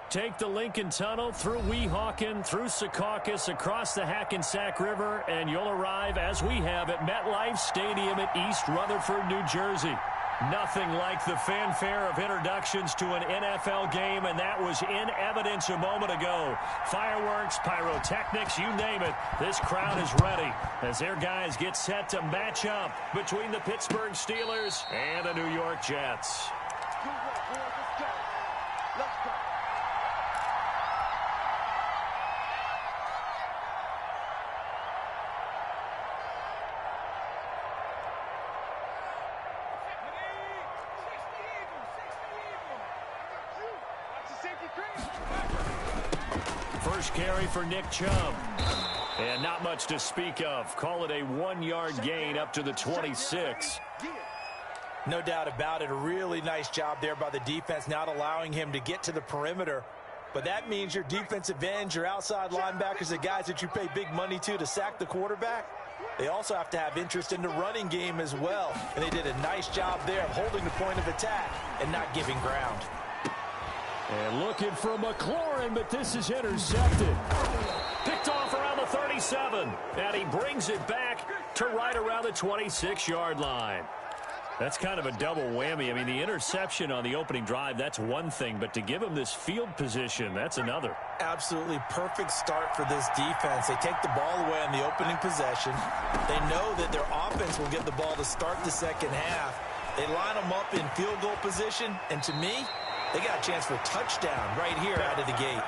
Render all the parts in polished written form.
Take the Lincoln Tunnel through Weehawken, through Secaucus, across the Hackensack River, and you'll arrive, as we have, at MetLife Stadium at East Rutherford, New Jersey. Nothing like the fanfare of introductions to an NFL game, and that was in evidence a moment ago. Fireworks, pyrotechnics, you name it. This crowd is ready as their guys get set to match up between the Pittsburgh Steelers and the New York Jets. First carry for Nick Chubb. And not much to speak of. Call it a 1-yard gain up to the 26. No doubt about it. A really nice job there by the defense, not allowing him to get to the perimeter. But that means your defensive ends, your outside linebackers, the guys that you pay big money to sack the quarterback, they also have to have interest in the running game as well. And they did a nice job there of holding the point of attack and not giving ground. And looking for McLaurin, but this is intercepted. Picked off around the 37. And he brings it back to right around the 26-yard line. That's kind of a double whammy. I mean, the interception on the opening drive, that's one thing. But to give him this field position, that's another. Absolutely perfect start for this defense. They take the ball away on the opening possession. They know that their offense will get the ball to start the second half. They line them up in field goal position. And to me, they got a chance for a touchdown right here out of the gate.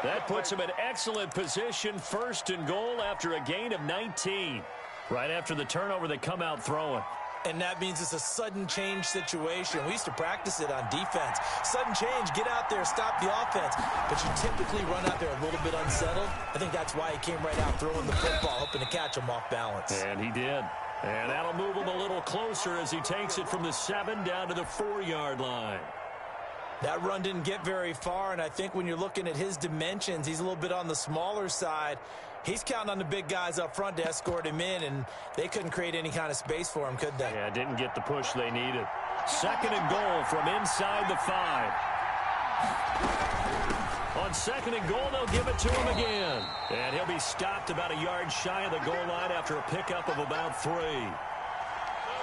That puts him in excellent position, first and goal after a gain of 19. Right after the turnover, they come out throwing. And that means it's a sudden change situation. We used to practice it on defense. Sudden change, get out there, stop the offense. But you typically run out there a little bit unsettled. I think that's why he came right out throwing the football, hoping to catch him off balance. And he did. And that'll move him a little closer as he takes it from the 7 down to the 4-yard line. That run didn't get very far, and I think when you're looking at his dimensions, he's a little bit on the smaller side. He's counting on the big guys up front to escort him in, and they couldn't create any kind of space for him, could they? Yeah, didn't get the push they needed. Second and goal from inside the 5. On second and goal, they'll give it to him again. And he'll be stopped about a yard shy of the goal line after a pickup of about 3.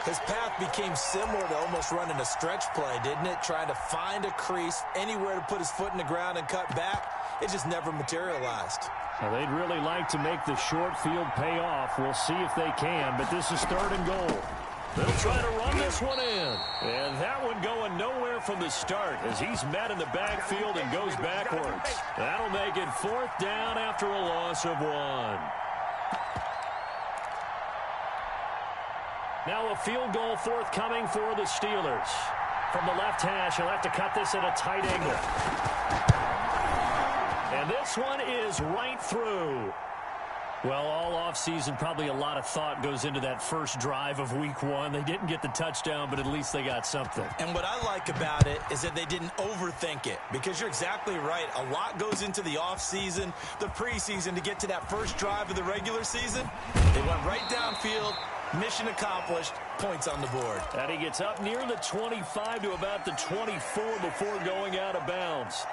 His path became similar to almost running a stretch play, didn't it? Trying to find a crease, anywhere to put his foot in the ground and cut back. It just never materialized. Well, they'd really like to make the short field pay off. We'll see if they can, but this is third and goal. They'll try to run this one in. And that one going nowhere from the start as he's met in the backfield and goes backwards. That'll make it fourth down after a loss of 1. Now a field goal forthcoming for the Steelers. From the left hash, he'll have to cut this at a tight angle. And this one is right through. Well, all offseason, probably a lot of thought goes into that first drive of week 1. They didn't get the touchdown, but at least they got something. And what I like about it is that they didn't overthink it, because you're exactly right. A lot goes into the offseason, the preseason, to get to that first drive of the regular season. They went right downfield. Mission accomplished, points on the board. And he gets up near the 25 to about the 24 before going out of bounds.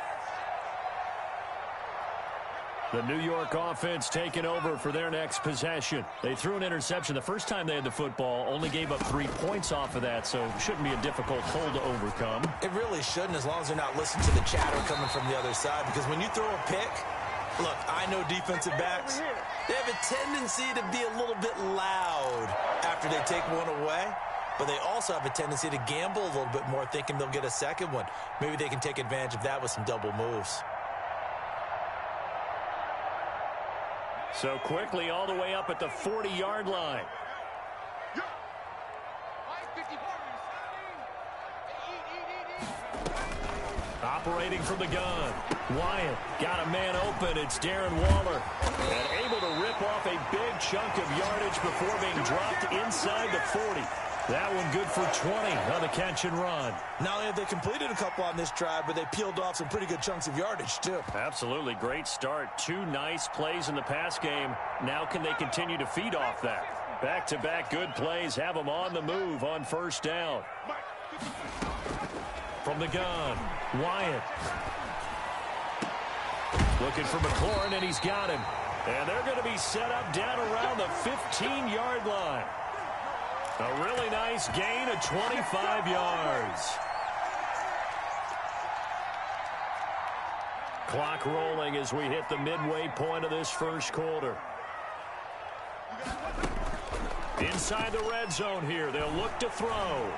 The New York offense taking over for their next possession. They threw an interception the first time they had the football, only gave up 3 points off of that, so it shouldn't be a difficult hole to overcome. It really shouldn't, as long as they're not listening to the chatter coming from the other side, because when you throw a pick, look, I know defensive backs, they have a tendency to be a little bit loud after they take one away, but they also have a tendency to gamble a little bit more, thinking they'll get a second one. Maybe they can take advantage of that with some double moves. So quickly all the way up at the 40-yard line. Operating from the gun. Wyatt got a man open. It's Darren Waller. And able to rip off a big chunk of yardage before being dropped inside the 40. That one good for 20 on the catch and run. Not only have they completed a couple on this drive, but they peeled off some pretty good chunks of yardage, too. Absolutely. Great start. 2 nice plays in the pass game. Now can they continue to feed off that? Back-to-back good plays have them on the move on first down. From the gun, Wyatt. Looking for McLaurin, and he's got him. And they're going to be set up down around the 15-yard line. A really nice gain of 25 yards. Clock rolling as we hit the midway point of this first quarter. Inside the red zone here, they'll look to throw.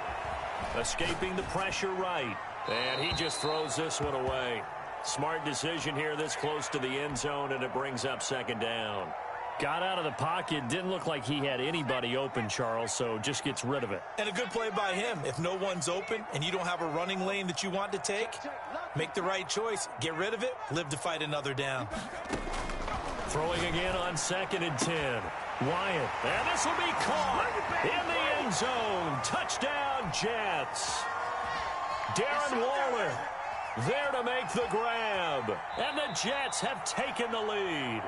Escaping the pressure right. And he just throws this one away. Smart decision here this close to the end zone, and it brings up second down. Got out of the pocket. Didn't look like he had anybody open, Charles, so just gets rid of it. And a good play by him. If no one's open and you don't have a running lane that you want to take, make the right choice. Get rid of it. Live to fight another down. Throwing again on 2nd and 10. Wyatt. And this will be caught in the end zone. Touchdown, Jets. Darren Waller there to make the grab. And the Jets have taken the lead.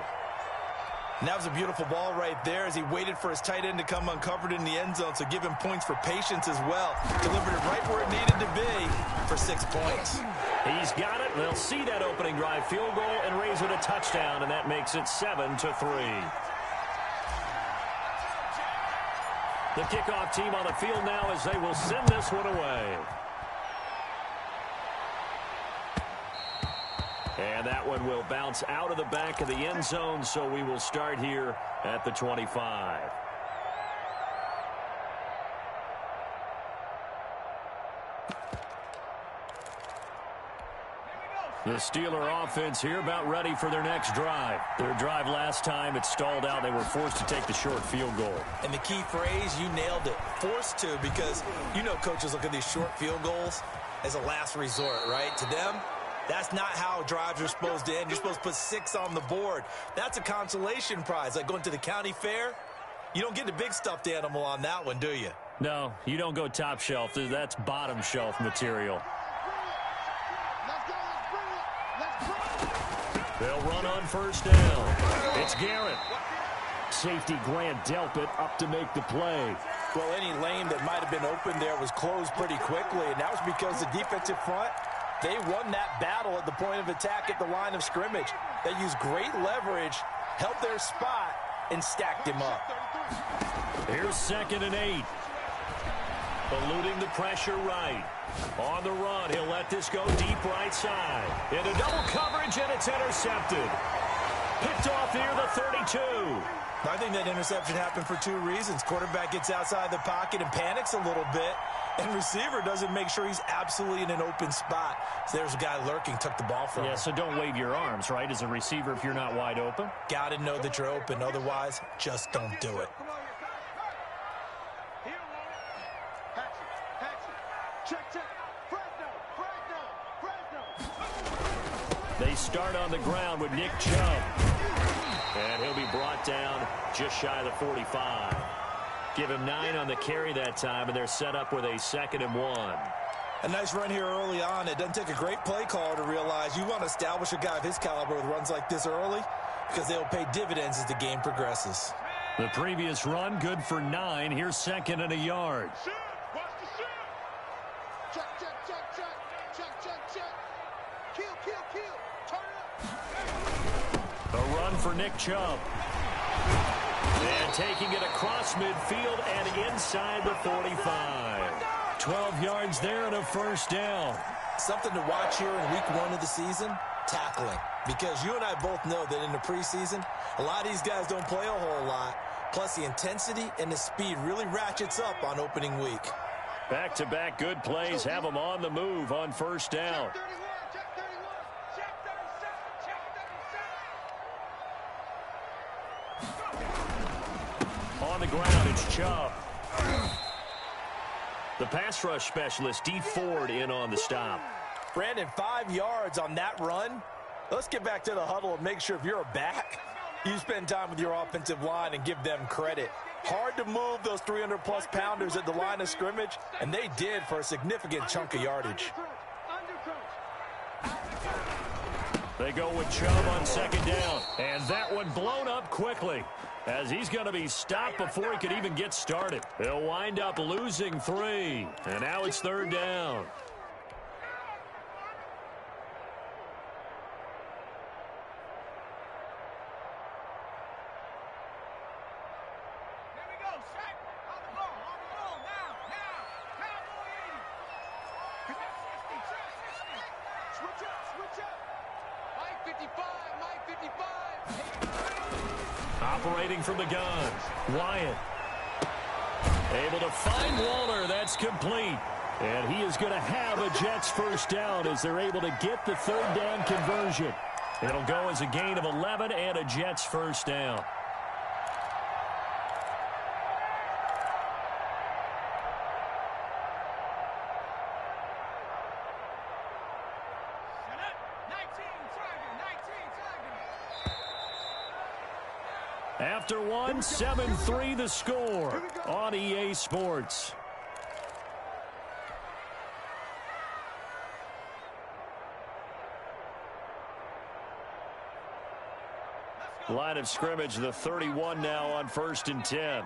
And that was a beautiful ball right there as he waited for his tight end to come uncovered in the end zone, so give him points for patience as well. Delivered it right where it needed to be for 6 points. He's got it. They'll see that opening drive field goal and raise it a touchdown, and that makes it 7-3. The kickoff team on the field now as they will send this one away. And that one will bounce out of the back of the end zone, so we will start here at the 25. The Steeler offense here about ready for their next drive. Their drive last time, it stalled out. They were forced to take the short field goal. And the key phrase, you nailed it. Forced to, because you know coaches look at these short field goals as a last resort, right? To them, that's not how drives are supposed to end. You're supposed to put 6 on the board. That's a consolation prize. Like going to the county fair, you don't get the big stuffed animal on that one, do you? No, you don't go top shelf. That's bottom shelf material. They'll run on first down. It's Garrett. Safety Grant Delpit up to make the play. Well, any lane that might have been open there was closed pretty quickly, and that was because the defensive front, they won that battle at the point of attack at the line of scrimmage. They used great leverage, held their spot, and stacked him up. Here's 2nd and 8. Eluding the pressure right. On the run, he'll let this go deep right side. Into double coverage, and it's intercepted. Picked off near the 32. I think that interception happened for 2 reasons. Quarterback gets outside the pocket and panics a little bit, and receiver doesn't make sure he's absolutely in an open spot. So there's a guy lurking, took the ball from him. Yeah, so don't wave your arms, right, as a receiver if you're not wide open. Got to know that you're open. Otherwise, just don't do it. They start on the ground with Nick Chubb. And he'll be brought down just shy of the 45. Give him 9 on the carry that time, and they're set up with a 2nd and 1. A nice run here early on. It doesn't take a great play caller to realize you want to establish a guy of his caliber with runs like this early, because they'll pay dividends as the game progresses. The previous run, good for 9. Here's 2nd and a yard. A run for Nick Chubb. And taking it across midfield and inside the 45. 12 yards there and a first down. Something to watch here in week 1 of the season, tackling. Because you and I both know that in the preseason, a lot of these guys don't play a whole lot. Plus the intensity and the speed really ratchets up on opening week. Back-to-back good plays have them on the move on first down. On the ground, it's Chubb. The pass rush specialist, Dee Ford, in on the stop. Brandon, 5 yards on that run. Let's get back to the huddle and make sure if you're a back, you spend time with your offensive line and give them credit. Hard to move those 300-plus pounders at the line of scrimmage, and they did for a significant chunk of yardage. They go with Chubb on 2nd down, and that one blown up quickly as he's going to be stopped before he could even get started. He'll wind up losing 3, and now it's 3rd down. Operating from the gun, Wyatt. Able to find Waller. That's complete. And he is going to have a Jets first down as they're able to get the third down conversion. It'll go as a gain of 11 and a Jets first down. After one, 7-3 the score on EA Sports. Line of scrimmage, the 31 now on 1st and 10.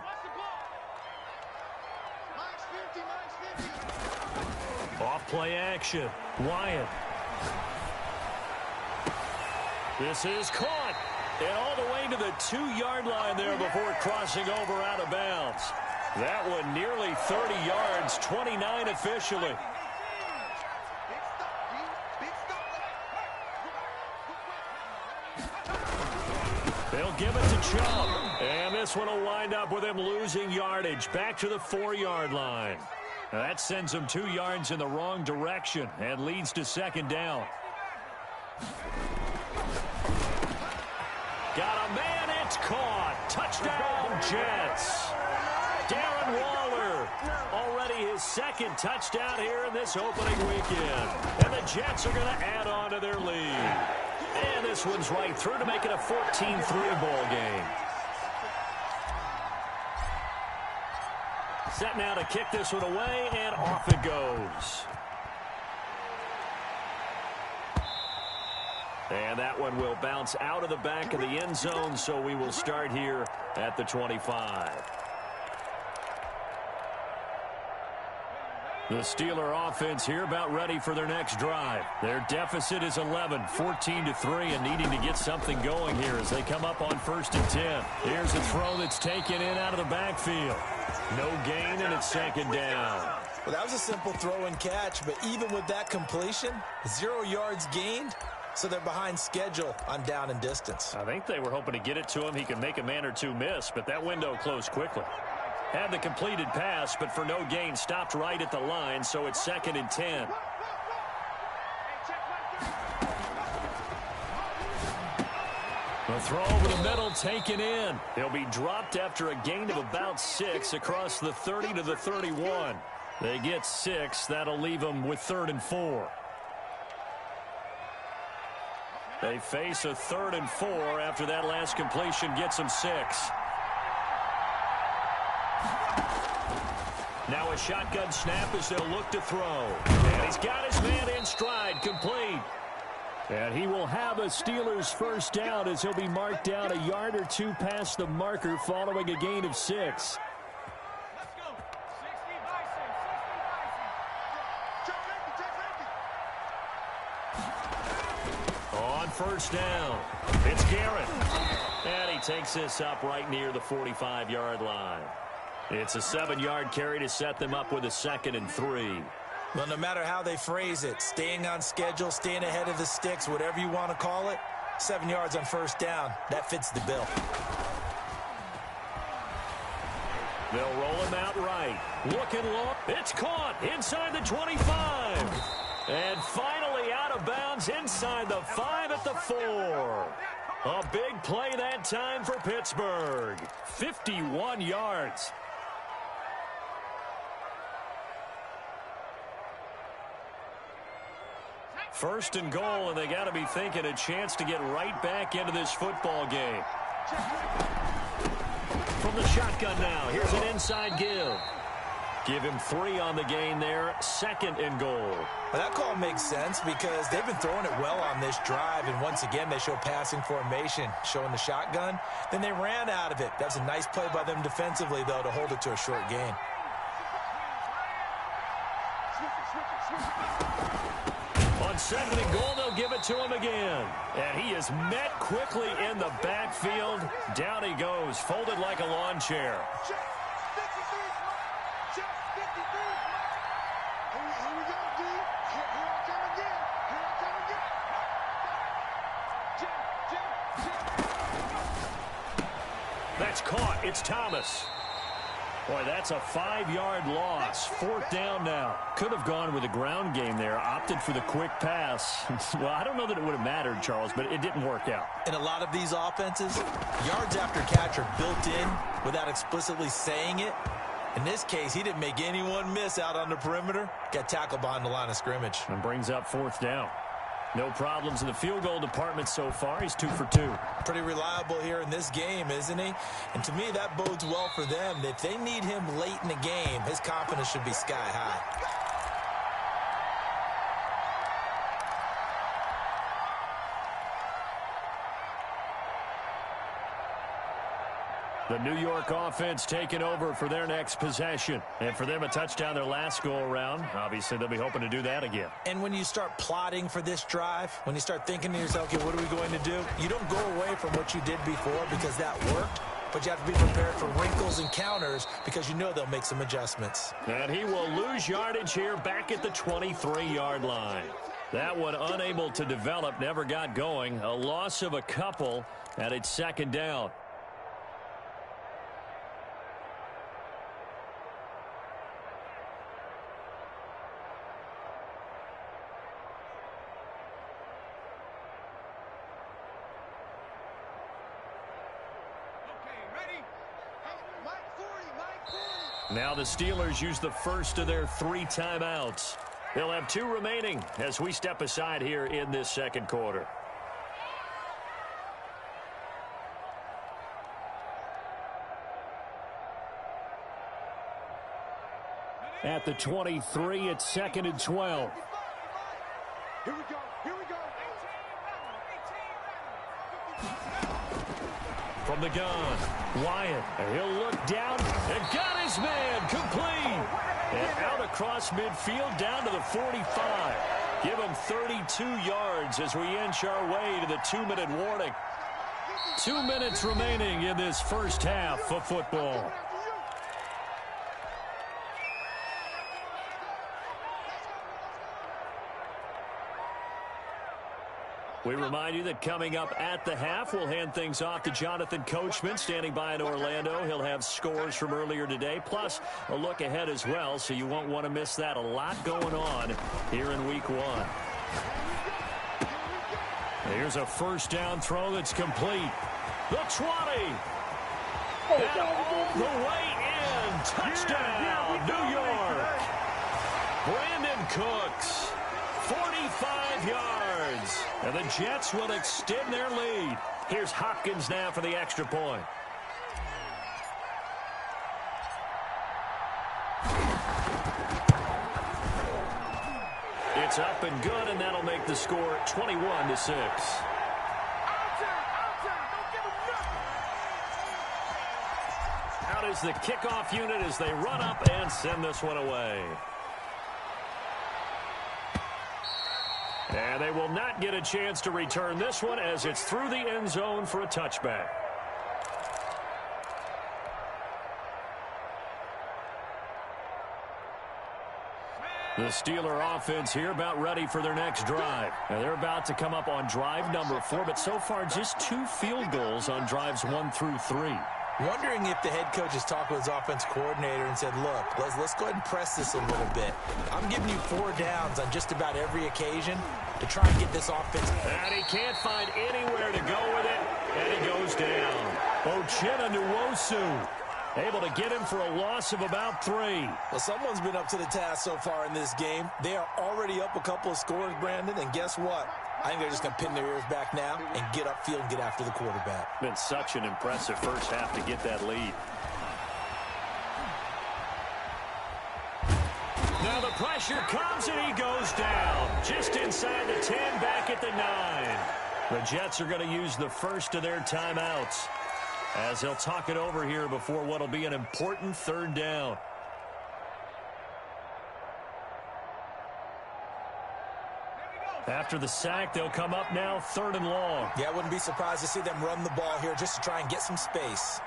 Off play action, Wyatt. This is caught. And all the way to the 2-yard line there before crossing over out of bounds. That one nearly 30 yards, 29 officially. They'll give it to Chubb. And this one will wind up with him losing yardage back to the 4-yard line. Now that sends him 2 yards in the wrong direction and leads to second down. Got a man, it's caught. Touchdown, Jets. Darren Waller, already his second touchdown here in this opening weekend. And the Jets are going to add on to their lead. And this one's right through to make it a 14-3 ball game. Set now to kick this one away, and off it goes. And that one will bounce out of the back of the end zone, so we will start here at the 25. The Steeler offense here about ready for their next drive. Their deficit is 11, 14-3, and needing to get something going here as they come up on 1st and 10. Here's a throw that's taken in out of the backfield. No gain, and it's second down. Well, that was a simple throw and catch, but even with that completion, 0 yards gained. So they're behind schedule on down and distance. I think they were hoping to get it to him. He could make a man or two miss, but that window closed quickly. Had the completed pass, but for no gain, stopped right at the line, so it's 2nd and 10. The throw over the middle taken in. He'll be dropped after a gain of about 6 across the 30 to the 31. They get 6. That'll leave them with 3rd and 4. They face a 3rd and 4 after that last completion gets them 6. Now a shotgun snap as they'll look to throw. And he's got his man in stride, complete. And he will have a Steelers first down as he'll be marked down a yard or 2 past the marker following a gain of 6. On first down, it's Garrett. And he takes this up right near the 45-yard line. It's a 7-yard carry to set them up with a 2nd and 3. Well, no matter how they phrase it, staying on schedule, staying ahead of the sticks, whatever you want to call it, 7 yards on first down, that fits the bill. They'll roll him out right. Looking long. It's caught inside the 25. And finally out of bounds inside the 5 at the 4. A big play that time for Pittsburgh. 51 yards. First and goal, and they got to be thinking a chance to get right back into this football game. From the shotgun now, here's an inside give. Give him 3 on the gain there, 2nd and goal. Well, that call makes sense because they've been throwing it well on this drive, and once again they show passing formation, showing the shotgun. Then they ran out of it. That's a nice play by them defensively, though, to hold it to a short gain. On 2nd and goal, they'll give it to him again. And he is met quickly in the backfield. Down he goes, folded like a lawn chair. That's caught. It's Thomas. Boy, that's a 5-yard loss. 4th down now. Could have gone with a ground game there. Opted for the quick pass. Well, I don't know that it would have mattered, Charles, but it didn't work out. In a lot of these offenses, yards after catch are built in without explicitly saying it. In this case, he didn't make anyone miss out on the perimeter. Got tackled behind the line of scrimmage. And brings up 4th down. No problems in the field goal department so far. He's 2 for 2. Pretty reliable here in this game, isn't he? And to me, that bodes well for them. If they need him late in the game, his confidence should be sky high. The New York offense taking over for their next possession. And for them, a touchdown their last go-around. Obviously, they'll be hoping to do that again. And when you start plotting for this drive, when you start thinking to yourself, okay, what are we going to do? You don't go away from what you did before because that worked. But you have to be prepared for wrinkles and counters because you know they'll make some adjustments. And he will lose yardage here back at the 23-yard line. That one unable to develop, never got going. A loss of a couple, and it's 2nd down. Now the Steelers use the first of their 3 timeouts. They'll have 2 remaining as we step aside here in this 2nd quarter. At the 23, it's 2nd and 12. Here we go. Here we go. From the gun, Wyatt. He'll look down and got his man complete. And out across midfield down to the 45. Give him 32 yards as we inch our way to the 2-minute warning. 2 minutes remaining in this first half of football. We remind you that coming up at the half, we'll hand things off to Jonathan Coachman, standing by in Orlando. He'll have scores from earlier today, plus a look ahead as well, so you won't want to miss that. A lot going on here in Week 1. Here's a first down throw that's complete. The 20. And all the way in. Touchdown, New York. Brandon Cooks. 45 yards. And the Jets will extend their lead. Here's Hopkins now for the extra point. It's up and good, and that'll make the score 21-6. Out is the kickoff unit as they run up and send this one away. And they will not get a chance to return this one as it's through the end zone for a touchback. The Steeler offense here about ready for their next drive. Now they're about to come up on drive number 4, but so far just 2 field goals on drives 1 through 3. Wondering if the head coach has talked with his offense coordinator and said, look, let's go ahead and press this a little bit. I'm giving you 4 downs on just about every occasion to try and get this offense. And he can't find anywhere to go with it, and he goes down. Uchenna Nwosu able to get him for a loss of about 3. Well, someone's been up to the task so far in this game. They are already up a couple of scores, Brandon, and guess what? I think they're just going to pin their ears back now and get upfield and get after the quarterback. Been such an impressive first half to get that lead. Now the pressure comes and he goes down. Just inside the 10, back at the 9. The Jets are going to use the first of their timeouts as they'll talk it over here before what will be an important 3rd down. After the sack, they'll come up now 3rd and long. Yeah, I wouldn't be surprised to see them run the ball here just to try and get some space.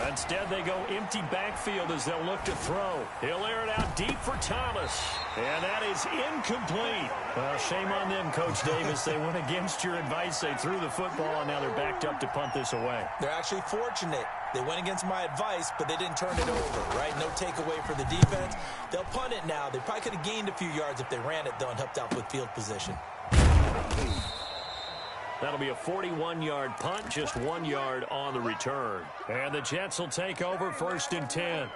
Instead, they go empty backfield as they'll look to throw. He'll air it out deep for Thomas. And that is incomplete. Well, shame on them, Coach Davis. They went against your advice. They threw the football, and now they're backed up to punt this away. They're actually fortunate. They went against my advice, but they didn't turn it over, right? No takeaway for the defense. They'll punt it now. They probably could have gained a few yards if they ran it, though, and helped out with field position. That'll be a 41-yard punt, just 1 yard on the return. And the Jets will take over 1st and 10.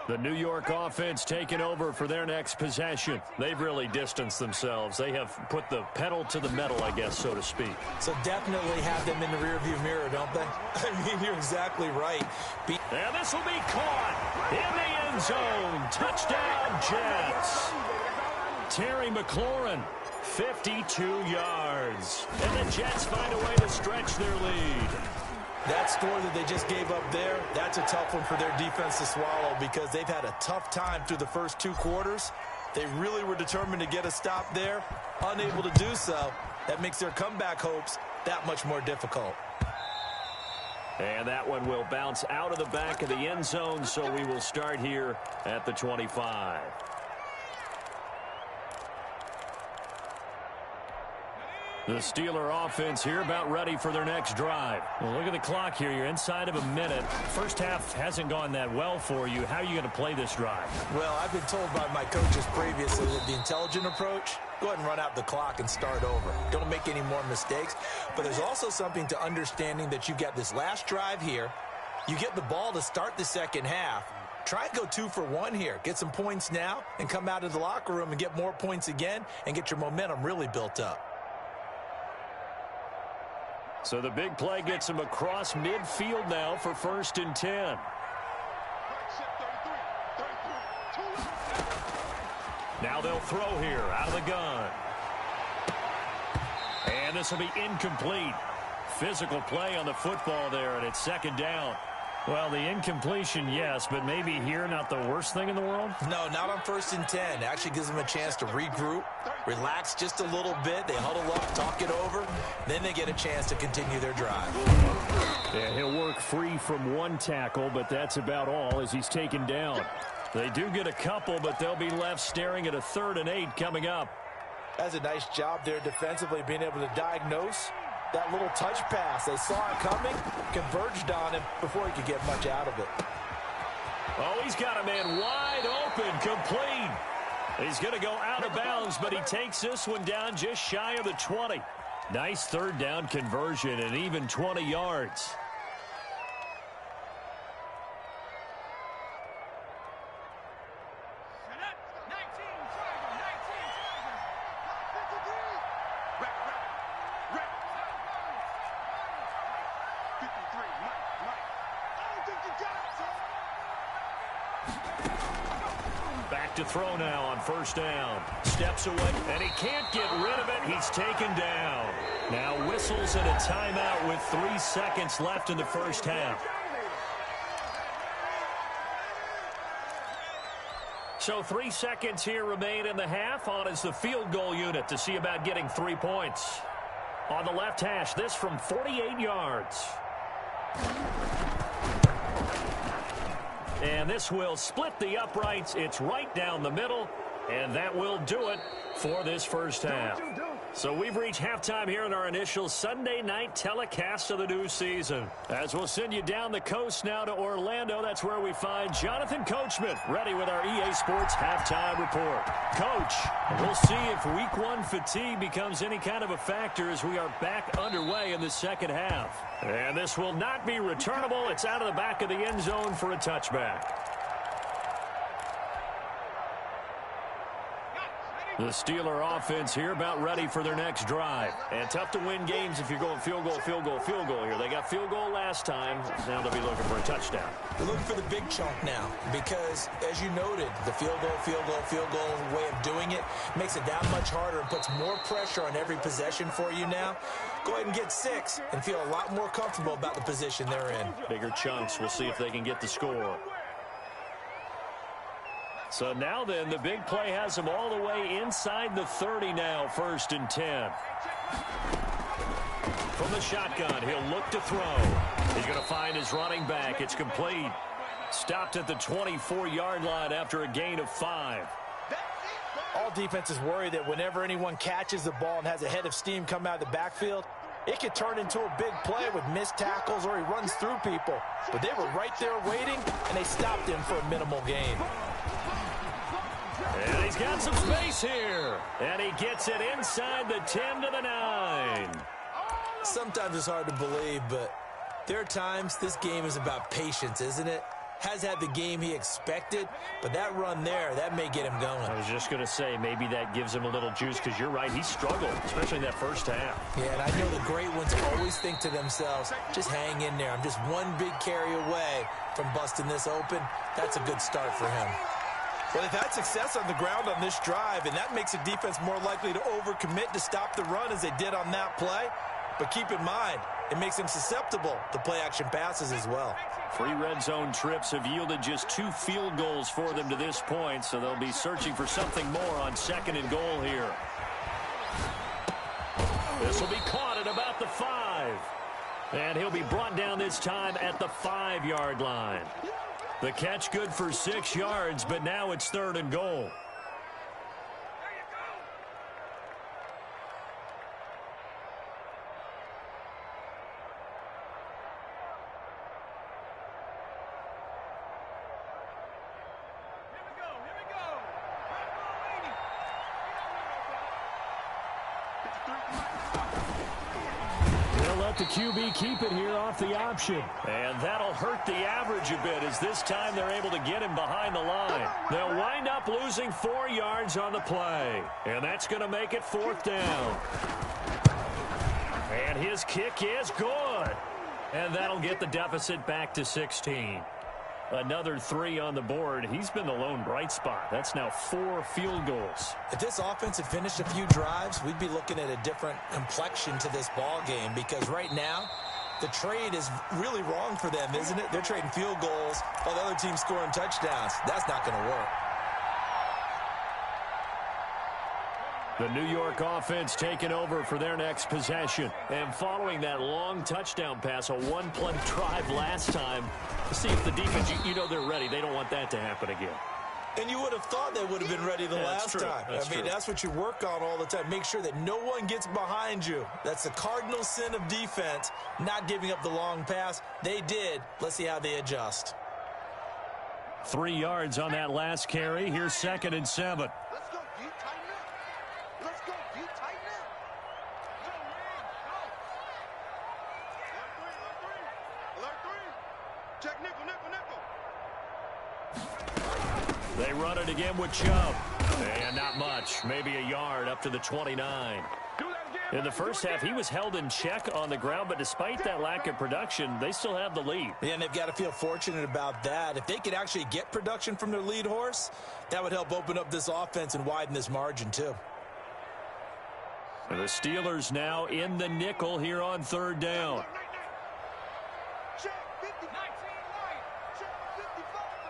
The New York offense taking over for their next possession. They've really distanced themselves. They have put the pedal to the metal, I guess, so to speak. So definitely have them in the rearview mirror, don't they? I mean, you're exactly right. And this will be caught in the end zone. Touchdown, Jets. Terry McLaurin, 52 yards. And the Jets find a way to stretch their lead. That score that they just gave up there, that's a tough one for their defense to swallow because they've had a tough time through the first 2 quarters. They really were determined to get a stop there, unable to do so. That makes their comeback hopes that much more difficult. And that one will bounce out of the back of the end zone, so we will start here at the 25. The Steeler offense here about ready for their next drive. Well, look at the clock here. You're inside of a minute. First half hasn't gone that well for you. How are you going to play this drive? Well, I've been told by my coaches previously that the intelligent approach, go ahead and run out the clock and start over. Don't make any more mistakes. But there's also something to understanding that you get this last drive here. You get the ball to start the second half. Try and go 2 for 1 here. Get some points now and come out of the locker room and get more points again and get your momentum really built up. So the big play gets him across midfield now for 1st and 10. Now they'll throw here out of the gun. And this will be incomplete. Physical play on the football there, and it's 2nd down. Well, the incompletion, yes, but maybe here not the worst thing in the world? No, not on 1st and 10. It actually gives them a chance to regroup, relax just a little bit. They huddle up, talk it over. Then they get a chance to continue their drive. Yeah, he'll work free from 1 tackle, but that's about all as he's taken down. They do get a couple, but they'll be left staring at a 3rd and 8 coming up. That's a nice job there defensively, being able to diagnose that little touch pass. They saw it coming, converged on him before he could get much out of it. Oh, he's got a man wide open, complete. He's going to go out of bounds, but he takes this one down just shy of the 20. Nice 3rd down conversion and even 20 yards. Back to throw now on 1st down. Steps away, and he can't get rid of it. He's taken down. Now whistles and a timeout with 3 seconds left in the first half. So 3 seconds here remain in the half. On is the field goal unit to see about getting 3 points. On the left hash, this from 48 yards. And this will split the uprights. It's right down the middle, and that will do it for this first half. So we've reached halftime here in our initial Sunday night telecast of the new season. As we'll send you down the coast now to Orlando, that's where we find Jonathan Coachman, ready with our EA Sports halftime report. Coach, we'll see if week 1 fatigue becomes any kind of a factor as we are back underway in the second half. And this will not be returnable. It's out of the back of the end zone for a touchback. The Steeler offense here about ready for their next drive. And tough to win games if you're going field goal, field goal, field goal here. They got field goal last time. Now they'll be looking for a touchdown. They're looking for the big chunk now because, as you noted, the field goal, field goal, field goal way of doing it makes it that much harder and puts more pressure on every possession for you now. Go ahead and get 6 and feel a lot more comfortable about the position they're in. Bigger chunks. We'll see if they can get the score. So now then, the big play has them all the way inside the 30 now, 1st and 10. From the shotgun, he'll look to throw. He's going to find his running back. It's complete. Stopped at the 24-yard line after a gain of 5. All defenses worry that whenever anyone catches the ball and has a head of steam come out of the backfield, it could turn into a big play with missed tackles or he runs through people. But they were right there waiting, and they stopped him for a minimal gain. And he's got some space here. And he gets it inside the 10 to the 9. Sometimes it's hard to believe, but there are times this game is about patience, isn't it? Has had the game he expected, but that run there, that may get him going. I was just going to say, maybe that gives him a little juice, because you're right, he struggled, especially in that first half. Yeah, and I know the great ones always think to themselves, just hang in there. I'm just one big carry away from busting this open. That's a good start for him. Well, they've had success on the ground on this drive, and that makes the defense more likely to overcommit to stop the run as they did on that play. But keep in mind, it makes them susceptible to play-action passes as well. 3 red zone trips have yielded just 2 field goals for them to this point, so they'll be searching for something more on 2nd and goal here. This will be caught at about the 5. And he'll be brought down this time at the 5-yard line. The catch good for 6 yards, but now it's 3rd and goal. The QB keep it here off the option. And that'll hurt the average a bit, as this time they're able to get him behind the line. They'll wind up losing 4 yards on the play. And that's going to make it 4th down. And his kick is good. And that'll get the deficit back to 16. Another 3 on the board. He's been the lone bright spot. That's now 4 field goals. If this offense had finished a few drives, we'd be looking at a different complexion to this ball game, because right now, the trade is really wrong for them, isn't it? They're trading field goals while the other team's scoring touchdowns. That's not going to work. The New York offense taking over for their next possession. And following that long touchdown pass, a 1-play drive last time, see if the defense, you know they're ready. They don't want that to happen again. And you would have thought they would have been ready the last time. I mean, that's what you work on all the time. Make sure that no one gets behind you. That's the cardinal sin of defense, not giving up the long pass. They did. Let's see how they adjust. 3 yards on that last carry. Here's 2nd and 7. Let's go, D. Tighten up. Let's go, D. Tighten up. Alert 3. Check nickel, nickel, nickel. They run it again with Chubb. And not much. Maybe a yard up to the 29. In the first half, he was held in check on the ground, but despite that lack of production, they still have the lead. Yeah, and they've got to feel fortunate about that. If they could actually get production from their lead horse, that would help open up this offense and widen this margin too. And the Steelers now in the nickel here on 3rd down. Check 50. 19 right. Check 55 to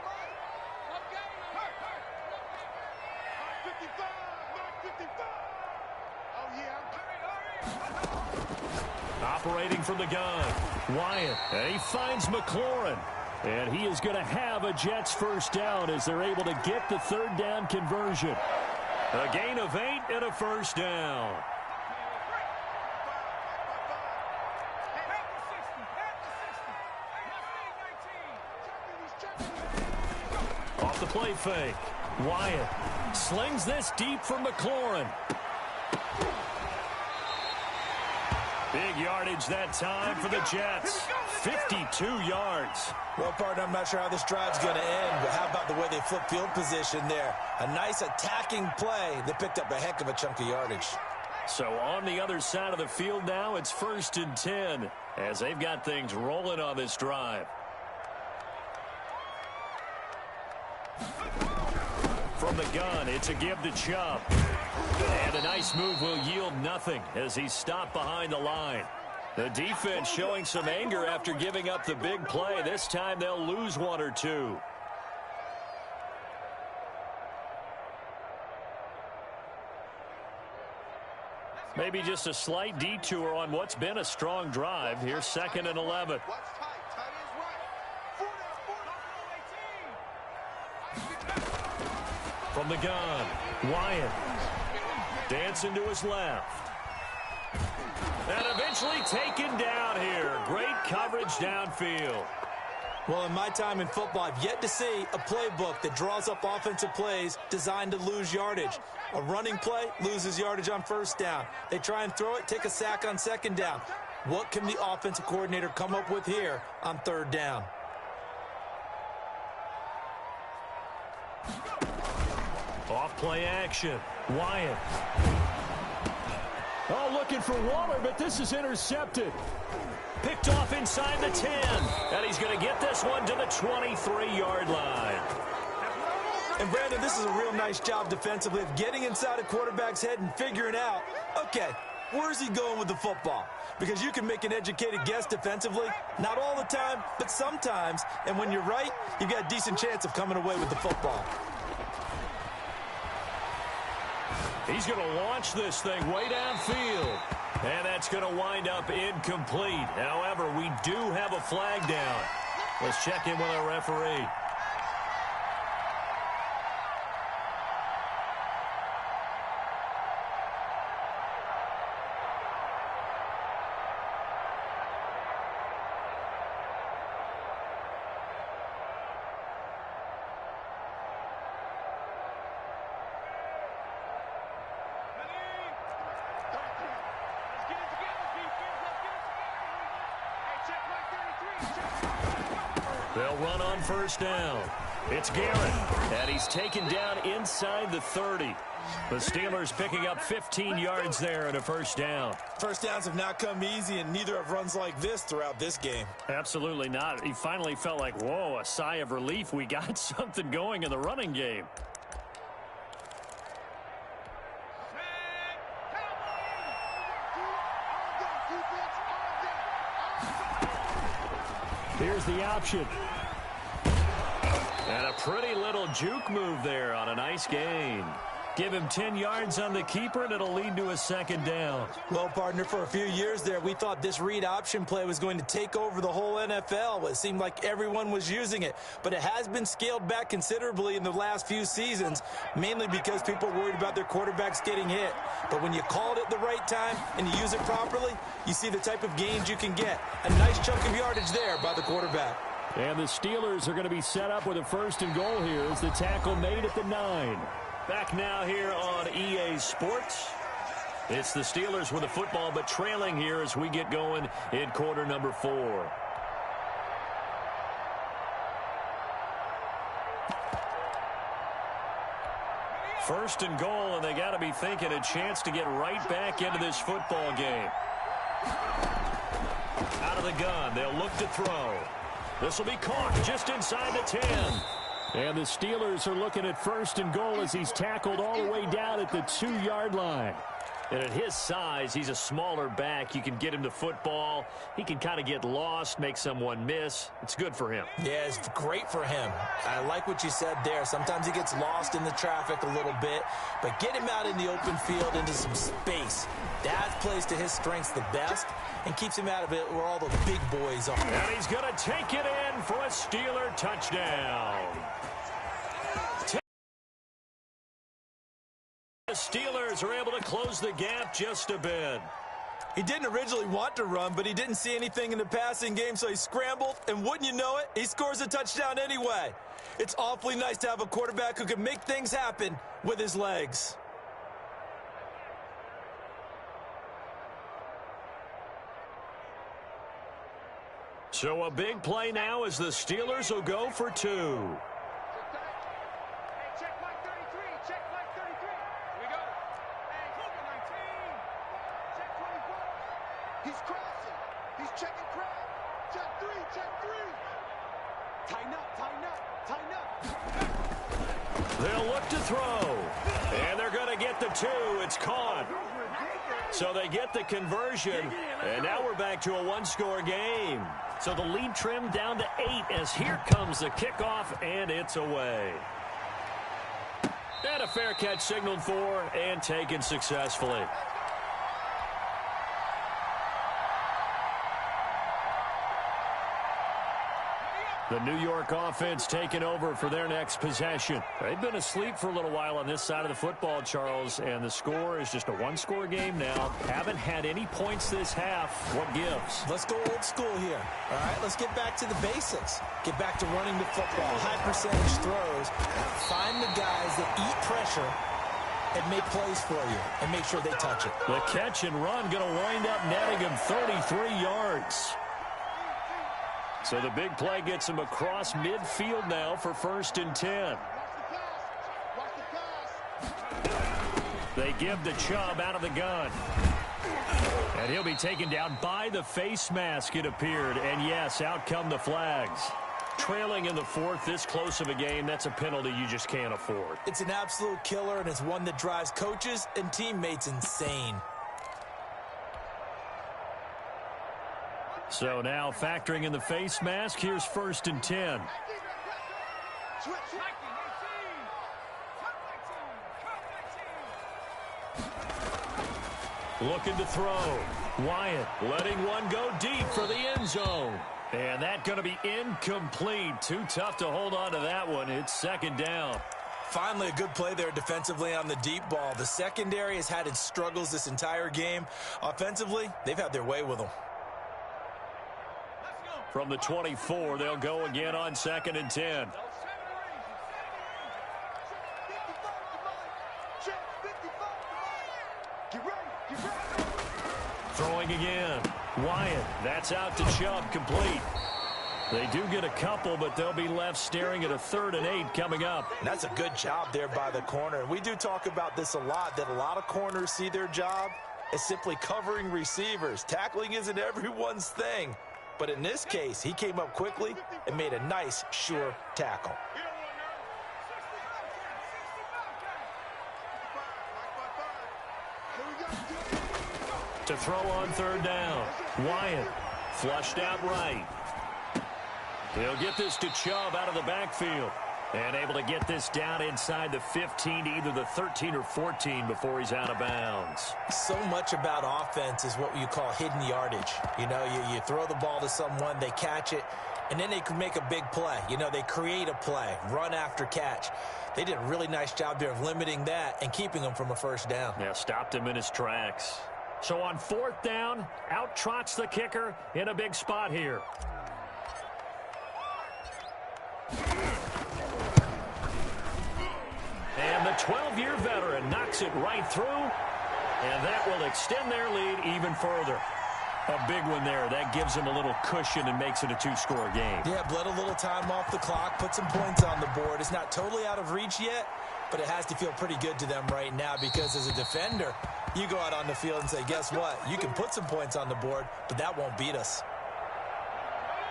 55. 55. Oh, yeah. Operating from the gun, Wyatt, and he finds McLaurin. And he is going to have a Jets 1st down as they're able to get the 3rd down conversion. A gain of 8 and a 1st down. Off the play fake, Wyatt slings this deep for McLaurin. Big yardage that time for the Jets. 52 yards. Well, partner, I'm not sure how this drive's going to end, but how about the way they flip field position there? A nice attacking play that picked up a heck of a chunk of yardage. So on the other side of the field now, it's 1st and 10 as they've got things rolling on this drive. From the gun, it's a give to Chubb. And a nice move will yield nothing as he's stopped behind the line. The defense showing some anger after giving up the big play. This time they'll lose 1 or 2. Maybe just a slight detour on what's been a strong drive. Here's 2nd and 11. From the gun, Wyatt. Dancing to his left. And eventually taken down here. Great coverage downfield. Well, in my time in football, I've yet to see a playbook that draws up offensive plays designed to lose yardage. A running play loses yardage on 1st down. They try and throw it, take a sack on 2nd down. What can the offensive coordinator come up with here on 3rd down? Off play action. Wyatt. Oh, looking for Waller, but this is intercepted. Picked off inside the 10. And he's going to get this one to the 23-yard line. And, Brandon, this is a real nice job defensively of getting inside a quarterback's head and figuring out, okay, where's he going with the football? Because you can make an educated guess defensively. Not all the time, but sometimes. And when you're right, you've got a decent chance of coming away with the football. He's going to launch this thing way downfield. And that's going to wind up incomplete. However, we do have a flag down. Let's check in with our referee. They'll run on 1st down. It's Garrett, and he's taken down inside the 30. The Steelers picking up 15 yards there and a 1st down. 1st downs have not come easy, and neither have runs like this throughout this game. Absolutely not. He finally felt like, whoa, a sigh of relief. We got something going in the running game. Here's the option. And a pretty little juke move there on a nice gain. Give him 10 yards on the keeper, and it'll lead to a 2nd down. Well, partner, for a few years there, we thought this read option play was going to take over the whole NFL. It seemed like everyone was using it. But it has been scaled back considerably in the last few seasons, mainly because people are worried about their quarterbacks getting hit. But when you call it at the right time and you use it properly, you see the type of gains you can get. A nice chunk of yardage there by the quarterback. And the Steelers are going to be set up with a 1st and goal here as the tackle made at the 9. Back now here on EA Sports. It's the Steelers with the football, but trailing here as we get going in quarter number 4. First and goal, and they got to be thinking a chance to get right back into this football game. Out of the gun, they'll look to throw. This will be caught just inside the 10. And the Steelers are looking at 1st and goal as he's tackled all the way down at the 2-yard line. And at his size, he's a smaller back. You can get him the football. He can kind of get lost, make someone miss. It's good for him. Yeah, it's great for him. I like what you said there. Sometimes he gets lost in the traffic a little bit, but get him out in the open field into some space. That plays to his strengths the best and keeps him out of it where all the big boys are. And he's going to take it in for a Steeler touchdown. The Steelers are able to close the gap just a bit. He didn't originally want to run, but he didn't see anything in the passing game, so he scrambled, and wouldn't you know it, he scores a touchdown anyway. It's awfully nice to have a quarterback who can make things happen with his legs. So a big play now as the Steelers will go for 2. He's crossing. He's checking crowd. Check 3, check 3. Tighten up, tighten up, tighten up. They'll look to throw. And they're going to get the 2. It's caught. So they get the conversion. And now we're back to a 1-score game. So the lead trimmed down to 8 as here comes the kickoff, and it's away. And a fair catch signaled for and taken successfully. The New York offense taking over for their next possession. They've been asleep for a little while on this side of the football, Charles, and the score is just a one-score game now. Haven't had any points this half. What gives? Let's go old school here. All right, let's get back to the basics. Get back to running the football, high percentage throws. Find the guys that eat pressure and make plays for you and make sure they touch it. The catch and run going to wind up netting him 33 yards. So the big play gets him across midfield now for 1st and 10. They give the Chubb out of the gun. And he'll be taken down by the face mask, it appeared. And yes, out come the flags. Trailing in the 4th, this close of a game, that's a penalty you just can't afford. It's an absolute killer, and it's one that drives coaches and teammates insane. So now factoring in the face mask, here's 1st and 10. Looking to throw. Wyatt letting one go deep for the end zone. And that going to be incomplete. Too tough to hold on to that one. It's 2nd down. Finally, a good play there defensively on the deep ball. The secondary has had its struggles this entire game. Offensively, they've had their way with them. From the 24, they'll go again on 2nd and 10. Throwing again. Wyatt, that's out to Chubb, complete. They do get a couple, but they'll be left staring at a 3rd and 8 coming up. And that's a good job there by the corner. And we do talk about this a lot, that a lot of corners see their job as simply covering receivers. Tackling isn't everyone's thing. But in this case, he came up quickly and made a nice, sure tackle. To throw on 3rd down. Wyatt flushed out right. He'll get this to Chubb out of the backfield. And able to get this down inside the 15 to either the 13 or 14 before he's out of bounds. So much about offense is what you call hidden yardage. You know, you throw the ball to someone, they catch it, and then they can make a big play. You know, they create a play, run after catch. They did a really nice job there of limiting that and keeping him from a 1st down. Yeah, stopped him in his tracks. So on 4th down, out trots the kicker in a big spot here. And the 12-year veteran knocks it right through, and that will extend their lead even further. A big one there. That gives them a little cushion and makes it a 2-score game. Yeah, bled a little time off the clock, put some points on the board. It's not totally out of reach yet, but it has to feel pretty good to them right now because as a defender, you go out on the field and say, guess what? You can put some points on the board, but that won't beat us.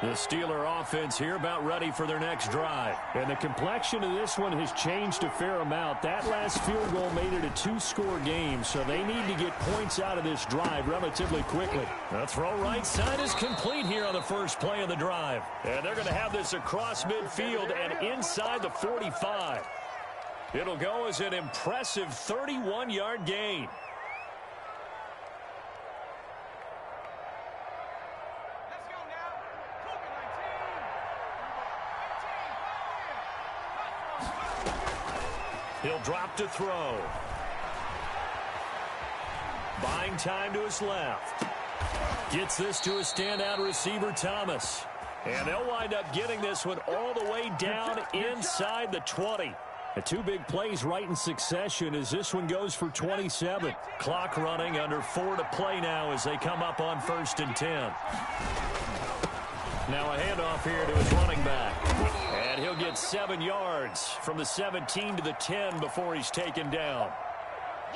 The Steeler offense here about ready for their next drive. And the complexion of this one has changed a fair amount. That last field goal made it a 2-score game, so they need to get points out of this drive relatively quickly. The throw right side is complete here on the first play of the drive. And they're going to have this across midfield and inside the 45. It'll go as an impressive 31-yard gain. He'll drop to throw. Buying time to his left. Gets this to a standout receiver, Thomas. And they'll wind up getting this one all the way down inside the 20. The 2 big plays right in succession as this one goes for 27. Clock running, under 4 to play now as they come up on 1st and 10. Now a handoff here to his running back. And he'll get 7 yards from the 17 to the 10 before he's taken down.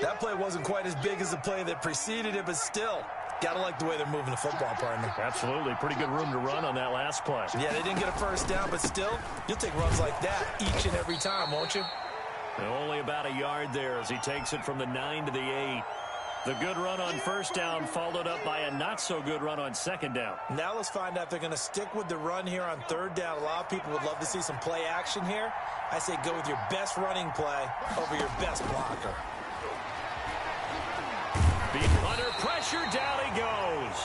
That play wasn't quite as big as the play that preceded it, but still, got to like the way they're moving the football, partner. Absolutely. Pretty good room to run on that last play. Yeah, they didn't get a 1st down, but still, you'll take runs like that each and every time, won't you? And only about a yard there as he takes it from the 9 to the 8. The good run on 1st down followed up by a not-so-good run on 2nd down. Now let's find out if they're going to stick with the run here on 3rd down. A lot of people would love to see some play action here. I say go with your best running play over your best blocker. Being under pressure, down he goes.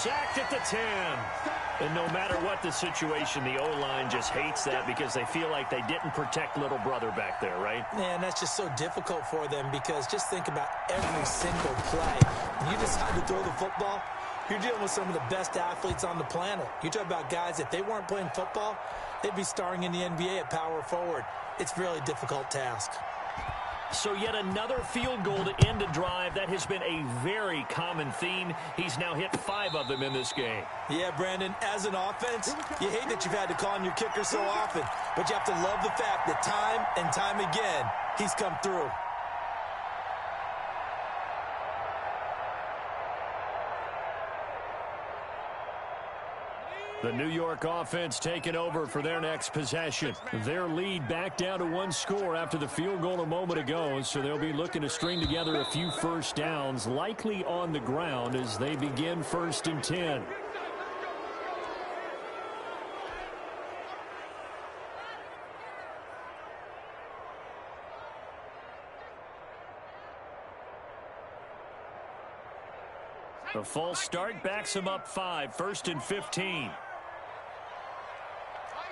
sacked at the 10. And no matter what the situation, the O-line just hates that because they feel like they didn't protect little brother back there, right? Man, that's just so difficult for them because just think about every single play. When you decide to throw the football, you're dealing with some of the best athletes on the planet. You talk about guys, if they weren't playing football, they'd be starring in the NBA at power forward. It's a really difficult task. So yet another field goal to end a drive. That has been a very common theme. He's now hit 5 of them in this game. Yeah, Brandon, as an offense, you hate that you've had to call on your kicker so often, but you have to love the fact that time and time again, he's come through. The New York offense taking over for their next possession. Their lead back down to 1 score after the field goal a moment ago, so they'll be looking to string together a few first downs, likely on the ground as they begin 1st and 10. The false start backs him up 5, 1st and 15.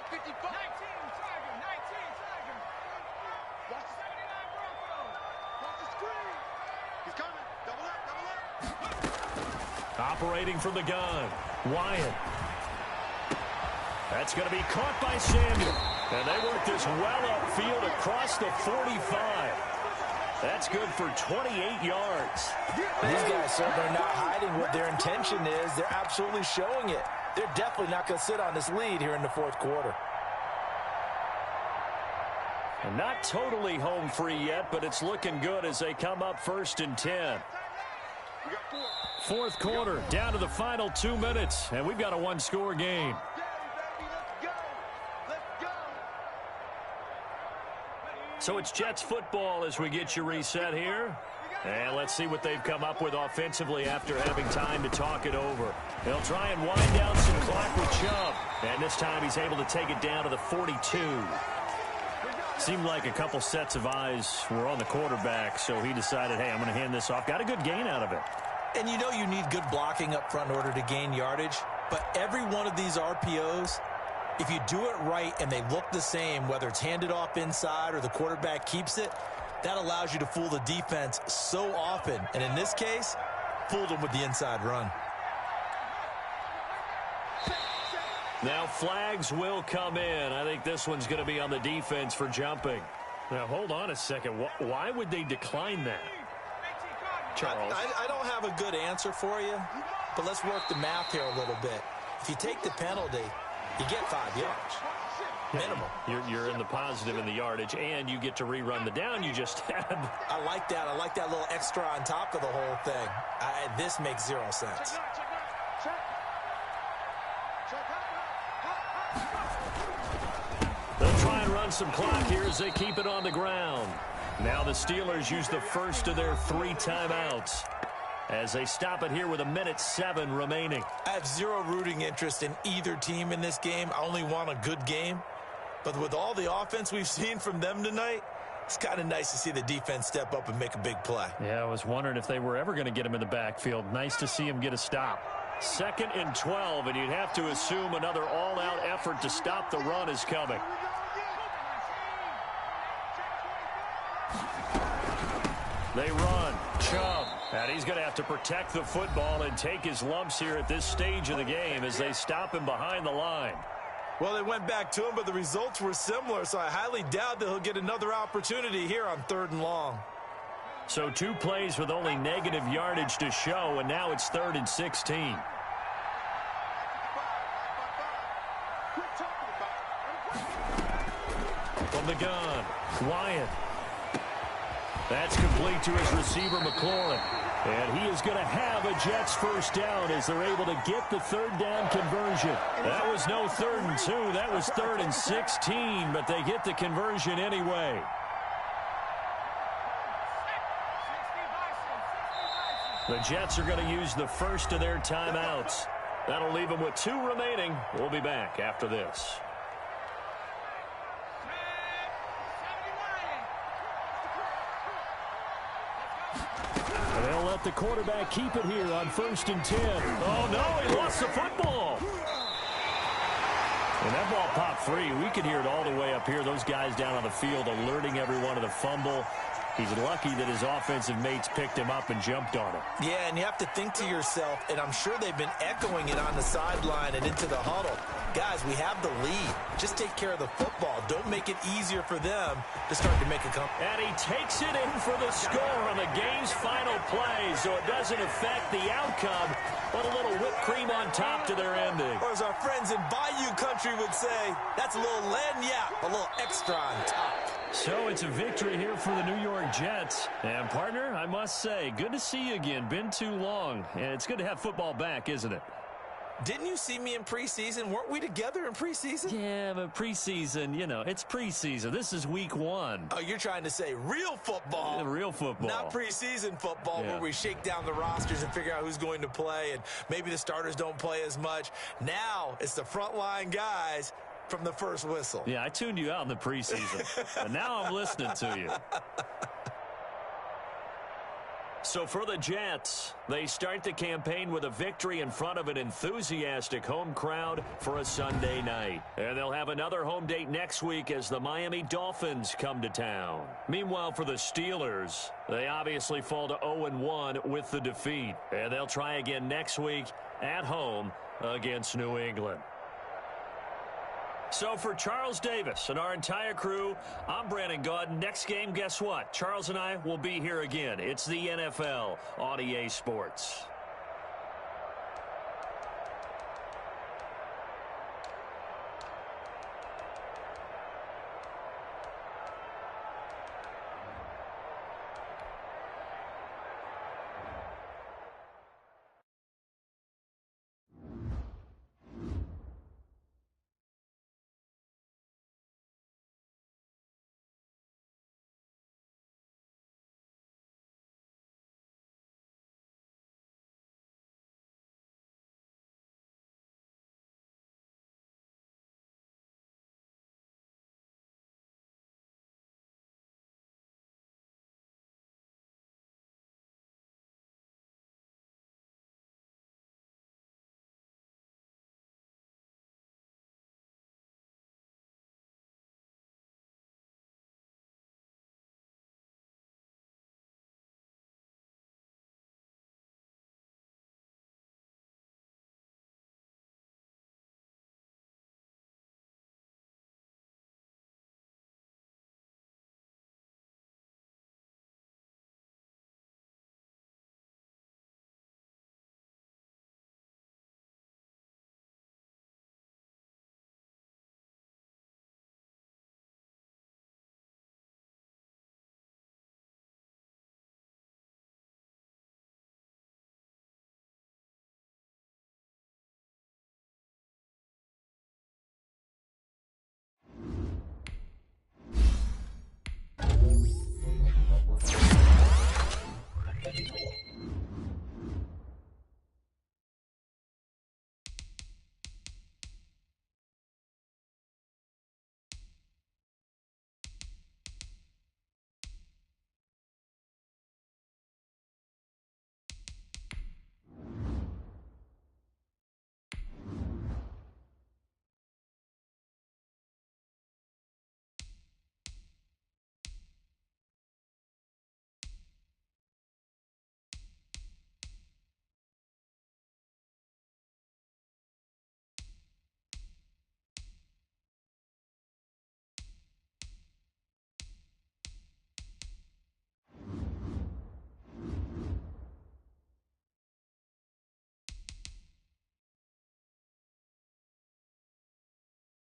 19, Tiger, 19, Tiger. Watch the screen. He's coming. Double up. Operating from the gun, Wyatt. That's going to be caught by Samuel. And they work this well upfield across the 45. That's good for 28 yards. These guys certainly are not hiding what their intention is. They're absolutely showing it. They're definitely not going to sit on this lead here in the 4th quarter. And not totally home free yet, but it's looking good as they come up 1st and 10. 4th quarter, down to the final 2 minutes, and we've got a 1-score game. So it's Jets football as we get you reset here. And let's see what they've come up with offensively after having time to talk it over. They'll try and wind down some clock with Chubb. And this time he's able to take it down to the 42. Seemed like a couple sets of eyes were on the quarterback, so he decided, hey, I'm going to hand this off. Got a good gain out of it. And you know you need good blocking up front in order to gain yardage. But every one of these RPOs, if you do it right and they look the same, whether it's handed off inside or the quarterback keeps it, that allows you to fool the defense so often. And in this case, fooled them with the inside run. Now flags will come in. I think this one's going to be on the defense for jumping. Now hold on a second. Why would they decline that? Charles. I don't have a good answer for you, but let's work the math here a little bit. If you take the penalty, you get 5 yards. Minimum. You're in the positive in the yardage, and you get to rerun the down you just had. I like that. I like that little extra on top of the whole thing. This makes 0 sense. They'll try and run some clock here as they keep it on the ground. Now the Steelers use the first of their 3 timeouts as they stop it here with 1:07 remaining. I have 0 rooting interest in either team in this game. I only want a good game. But with all the offense we've seen from them tonight, it's kind of nice to see the defense step up and make a big play. Yeah, I was wondering if they were ever going to get him in the backfield. Nice to see him get a stop. 2nd and 12, and you'd have to assume another all-out effort to stop the run is coming. They run. Chubb. And he's going to have to protect the football and take his lumps here at this stage of the game as they stop him behind the line. Well, they went back to him, but the results were similar, so I highly doubt that he'll get another opportunity here on 3rd and long. So 2 plays with only negative yardage to show, and now it's 3rd and 16. From the gun, Wyatt. That's complete to his receiver, McLaurin. And he is going to have a Jets first down as they're able to get the 3rd down conversion. That was no 3rd and 2. That was 3rd and 16, but they get the conversion anyway. The Jets are going to use the first of their timeouts. That'll leave them with 2 remaining. We'll be back after this. let the quarterback keep it here on 1st and 10. Oh, no, he lost the football. And that ball popped free. We could hear it all the way up here. Those guys down on the field alerting everyone of the fumble. He's lucky that his offensive mates picked him up and jumped on him. Yeah, and you have to think to yourself, and I'm sure they've been echoing it on the sideline and into the huddle. Guys, we have the lead. Just take care of the football. Don't make it easier for them to start to make a comeback. And he takes it in for the score on the game's final play, so it doesn't affect the outcome, but a little whipped cream on top to their ending. Or as our friends in Bayou Country would say, that's a little lagniappe, a little extra on top. So it's a victory here for the New York Jets. And, partner, I must say, good to see you again. Been too long. And it's good to have football back, isn't it? Didn't you see me in preseason? Weren't we together in preseason? Yeah, but preseason, you know, it's preseason. This is week 1. Oh, you're trying to say real football. Yeah, real football. Not preseason football where we shake down the rosters and figure out who's going to play, and maybe the starters don't play as much. Now it's the frontline guys from the first whistle. Yeah, I tuned you out in the preseason, but now I'm listening to you. So for the Jets, they start the campaign with a victory in front of an enthusiastic home crowd for a Sunday night. And they'll have another home date next week as the Miami Dolphins come to town. Meanwhile, for the Steelers, they obviously fall to 0-1 with the defeat. And they'll try again next week at home against New England. So for Charles Davis and our entire crew, I'm Brandon Gaudin. Next game, guess what? Charles and I will be here again. It's the NFL on EA Sports.